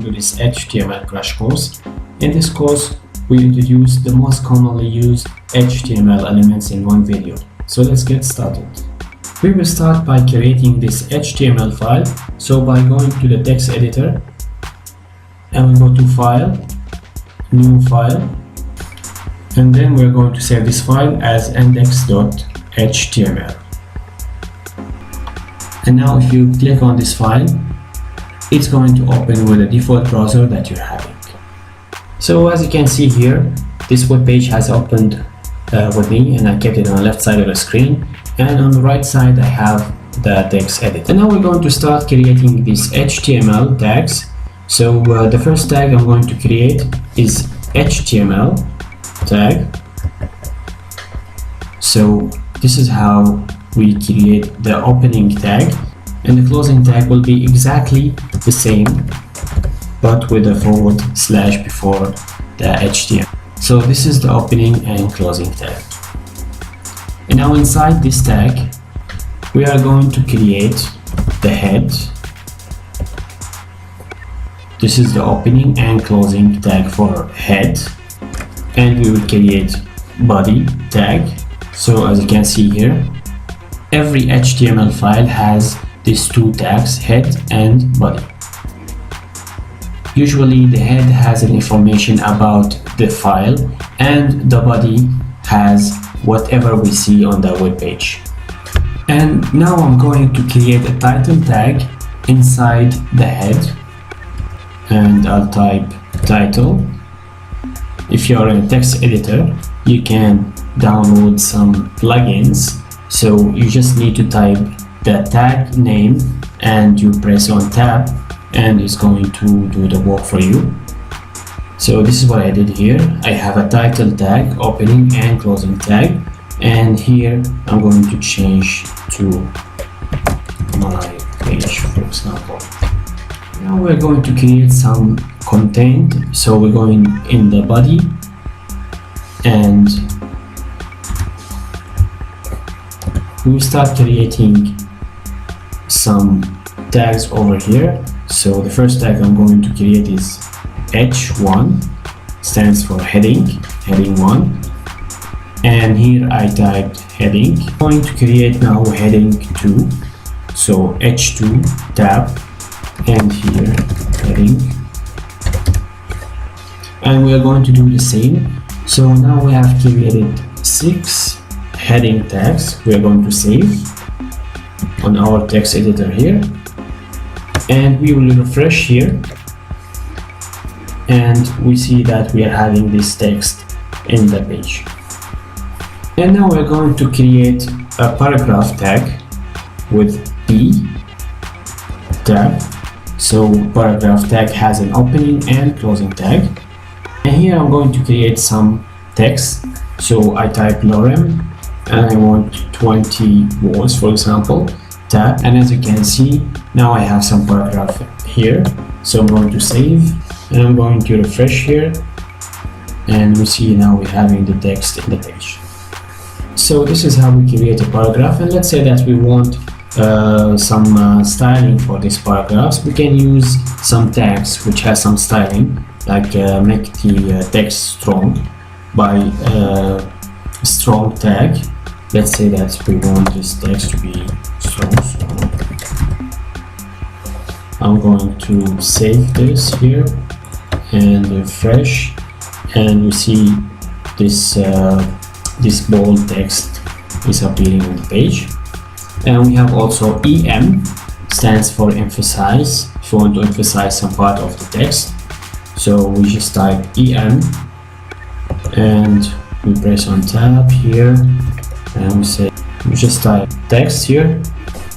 welcome to this HTML crash course. In this course, we introduce the most commonly used HTML elements in one video. So let's get started. We will start by creating this HTML file. So by going to the text editor, and we go to File, New File, and then we're going to save this file as index.html. And now if you click on this file, it's going to open with the default browser that you're having. So as you can see here, this web page has opened with me, and I kept it on the left side of the screen, and on the right side I have the text editor. And now we're going to start creating these HTML tags. So the first tag I'm going to create is HTML tag. So this is how we create the opening tag, and the closing tag will be exactly the same, but with a / before the HTML. So this is the opening and closing tag. And now inside this tag, we are going to create the head. This is the opening and closing tag for head. And we will create body tag. So as you can see here, every HTML file has these two tags, head and body. Usually the head has an information about the file, and the body has whatever we see on the web page. And now I'm going to create a title tag inside the head, and I'll type title. If you're in a text editor, you can download some plugins. So you just need to type the tag name and you press on tab, and it's going to do the work for you. So this is what I did here. I have a title tag, opening and closing tag, and here I'm going to change to my page, for example. Now we're going to create some content. So we're going in the body, and we will start creating some tags over here. So the first tag I'm going to create is H1, stands for heading, heading 1. And here I typed heading. I'm going to create now heading 2. So H2 tab, and here heading. And we are going to do the same. So now we have created 6 heading tags. We are going to save on our text editor here, and we will refresh here, and we see that we are having this text in the page. And now we're going to create a paragraph tag with P tab. So paragraph tag has an opening and closing tag, and here I'm going to create some text. So I type lorem, and I want 20 words, for example, tab. And as you can see, now I have some paragraph here. So I'm going to save, and I'm going to refresh here, and we see now we're having the text in the page. So this is how we create a paragraph. And let's say that we want some styling for these paragraphs. We can use some tags which has some styling, like make the text strong by strong tag. Let's say that we want this text to be strong. So I'm going to save this here and refresh, and we see this this bold text is appearing on the page. And we have also EM, stands for emphasize, if you want to emphasize some part of the text. So we just type EM, and we press on tab here, and we just type text here.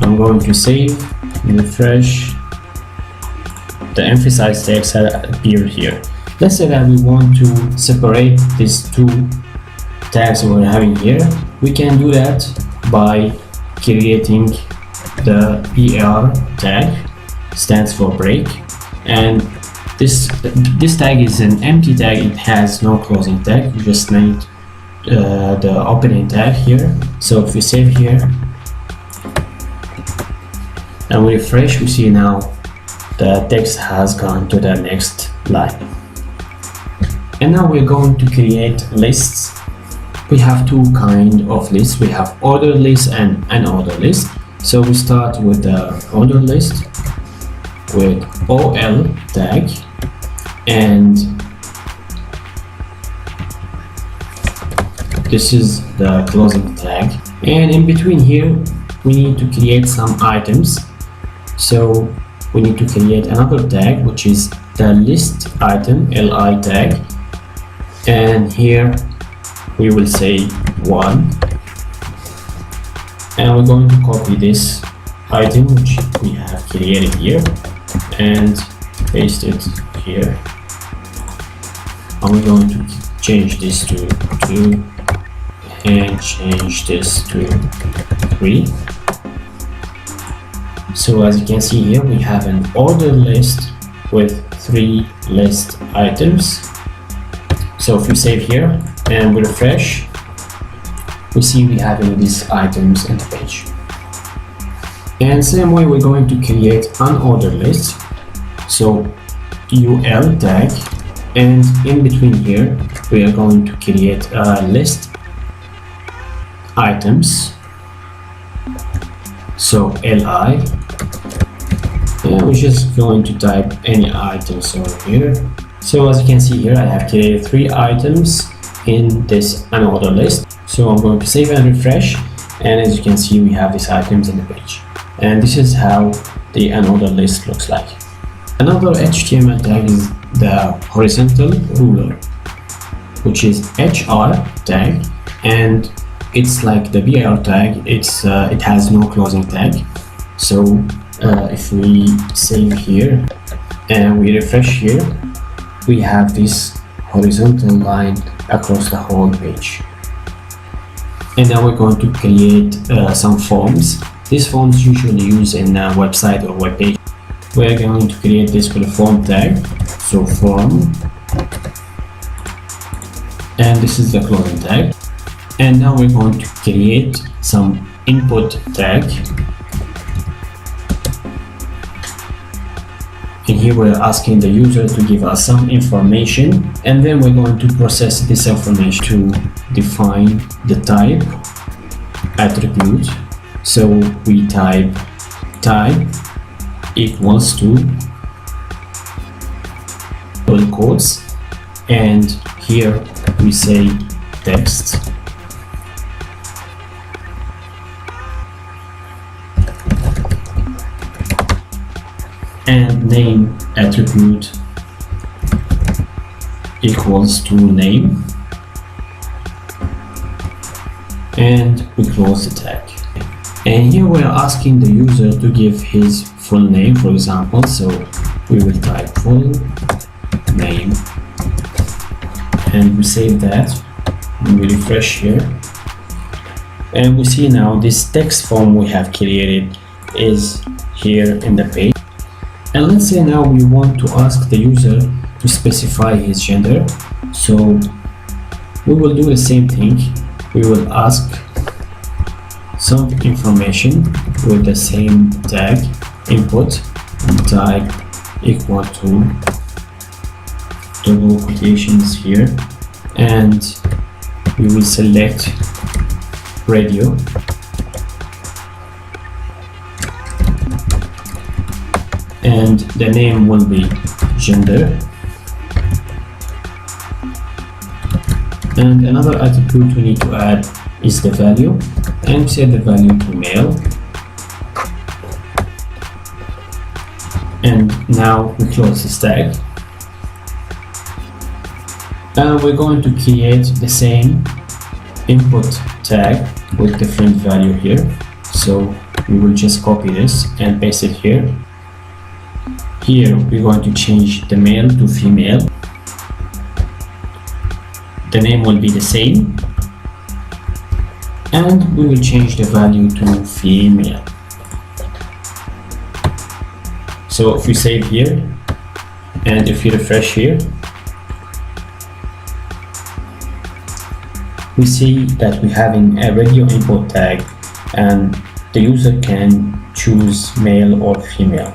I'm going to save and refresh. The emphasized text appear here. Let's say that we want to separate these two tags we're having here. We can do that by creating the BR tag, stands for break, and this tag is an empty tag. It has no closing tag. You just need the opening tag here. So if we save here and we refresh, we see now the text has gone to the next line. And now we're going to create lists. We have two kinds of lists. We have ordered list and unordered list. So we start with the ordered list with OL tag, and this is the closing tag. And in between here, we need to create some items. So we need to create another tag, which is the list item, li tag. And here we will say 1. And we're going to copy this item, which we have created here, and paste it here. And we're going to change this to 2 and change this to 3. So as you can see here, we have an ordered list with 3 list items. So if we save here and we refresh, we see we have these items in the page. And same way we're going to create unordered list. So UL tag, and in between here we are going to create a list items. So li, and we're just going to type any items over here. So as you can see here, I have created 3 items in this unordered list. So I'm going to save and refresh, and as you can see, we have these items in the page. And this is how the unordered list looks like. Another HTML tag is the horizontal ruler, which is HR tag, and it's like the BR tag. It has no closing tag. So if we save here and we refresh here, we have this horizontal line across the whole page. And now we're going to create some forms. These forms usually used in a website or web page. We're going to create this with a form tag. So form, and this is the closing tag. And now we're going to create some input tag. And here we're asking the user to give us some information, and then we're going to process this information to define the type attribute. So we type type equals to double quotes, and here we say text. And name attribute equals to name, and we close the tag. And here we're asking the user to give his full name, for example. So we will type full name, and we save that, and we refresh here, and we see now this text form we have created is here in the page. And let's say now we want to ask the user to specify his gender. So we will do the same thing. We will ask some information with the same tag input, type equal to double quotations here, and we will select radio. And the name will be gender. And another attribute we need to add is the value, and set the value to male. And now we close this tag. And we're going to create the same input tag with different value here. So we will just copy this and paste it here. Here we're going to change the male to female. The name will be the same, and we will change the value to female. So if we save here and if we refresh here, we see that we're having a radio input tag, and the user can choose male or female.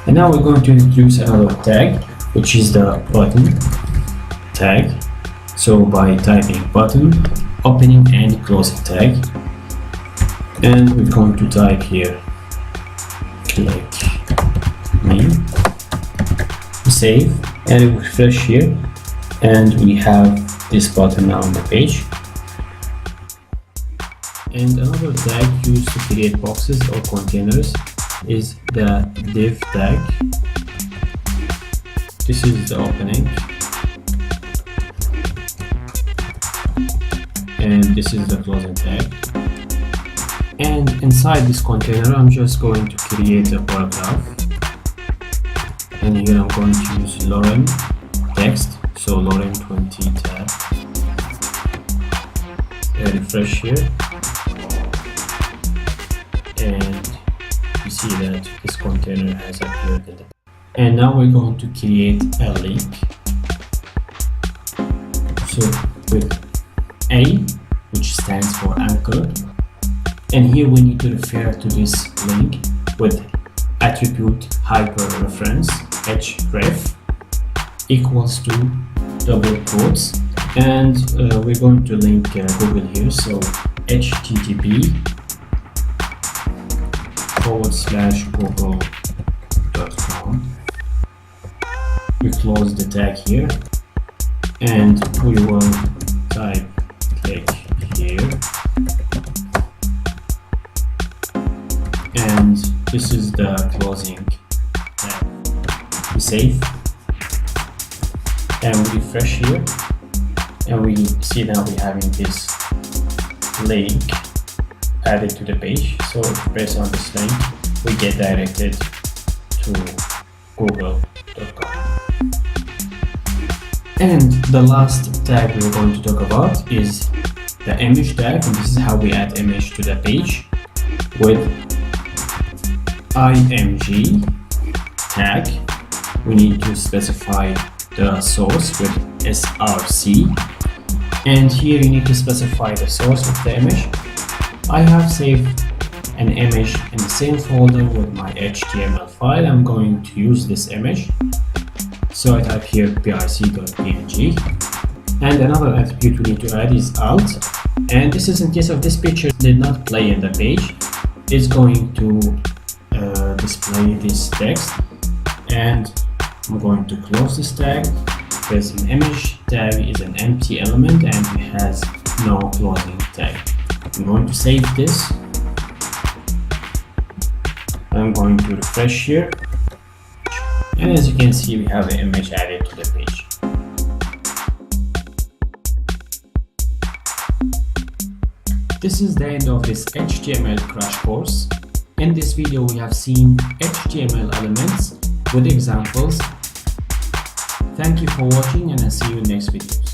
And now we're going to introduce another tag, which is the button tag. So by typing button, opening and closing tag, and we're going to type here click me, save, and refresh here, and we have this button now on the page. And another tag used to create boxes or containers is the div tag. This is the opening, and this is the closing tag. And inside this container, I'm just going to create a paragraph, and here I'm going to use lorem text, so lorem 20 tab, and refresh here, and you see that this container has appeared in the. And now we're going to create a link. So with A, which stands for anchor, and here we need to refer to this link with attribute hyperreference href equals to double quotes, and we're going to link Google here, so http://google.com. We close the tag here, and we will type click here, and this is the closing tag. We save, and we refresh here, and we see now we're having this link added to the page. So if we press on this link, we get directed to google.com. And the last tag we're going to talk about is the image tag, and this is how we add image to the page with Img tag. We need to specify the source with src, and here you need to specify the source of the image. I have saved an image in the same folder with my HTML file. I'm going to use this image, so I type here pic.png, and another attribute we need to add is alt, and this is in case of this picture did not play in the page. It's going to display this text, and I'm going to close this tag because an image tag is an empty element and it has no closing tag. I'm going to save this. I'm going to refresh here, and as you can see, we have the image added to the page. This is the end of this HTML crash course. In this video, we have seen HTML elements with examples. Thank you for watching, and I'll see you in next videos.